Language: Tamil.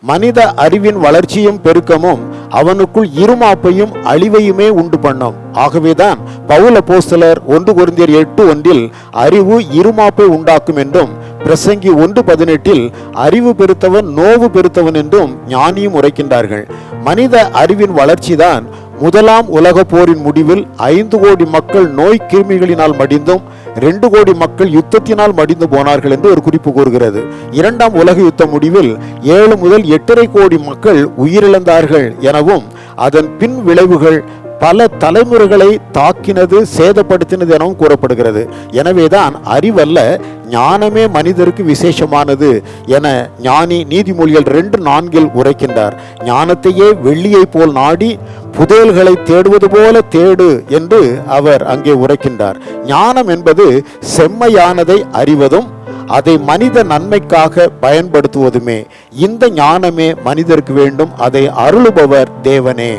மனித அறிவின் வளர்ச்சியும் பெருக்கமும் அவனுக்குள் இருமாப்பையும் அழிவையுமே உண்டு பண்ணும். ஆகவேதான் பவுல் அப்போஸ்தலர் 1 கொரிந்தியர் 8:1 அறிவு இருமாப்பை உண்டாக்கும் என்றும், பிரசங்கி 1:18 அறிவு பெருத்தவன் நோவு பெருத்தவன் என்றும் ஞானியும் உரைக்கின்றார்கள். மனித அறிவின் வளர்ச்சிதான் முதலாம் உலக போரின் முடிவில் 5 கோடி மக்கள் நோய் கிருமிகளினால் மடிந்தும் 2 கோடி மக்கள் யுத்தத்தினால் மடிந்து போனார்கள் என்று ஒரு குறிப்பு கூறுகிறது. 2ஆம் உலக யுத்த முடிவில் 7 முதல் 8.5 கோடி மக்கள் உயிரிழந்தார்கள் எனவும், அதன் பின் விளைவுகள் பல தலைமுறைகளை தாக்கினது, சேதப்படுத்தினது எனவும் கூறப்படுகிறது. எனவேதான் அறிவல்ல ஞானமே மனிதருக்கு விசேஷமானது என ஞானி நீதிமொழிகள் 2:4 உரைக்கின்றார். ஞானத்தையே வெள்ளியை போல் நாடி புதையல்களை தேடுவது போல தேடு என்று அவர் அங்கே உரைக்கின்றார். ஞானம் என்பது செம்மையானதை அறிவதும் அதை மனித நன்மைக்காக பயன்படுத்துவதுமே. இந்த ஞானமே மனிதருக்கு வேண்டும். அதை அருளுபவர் தேவனே.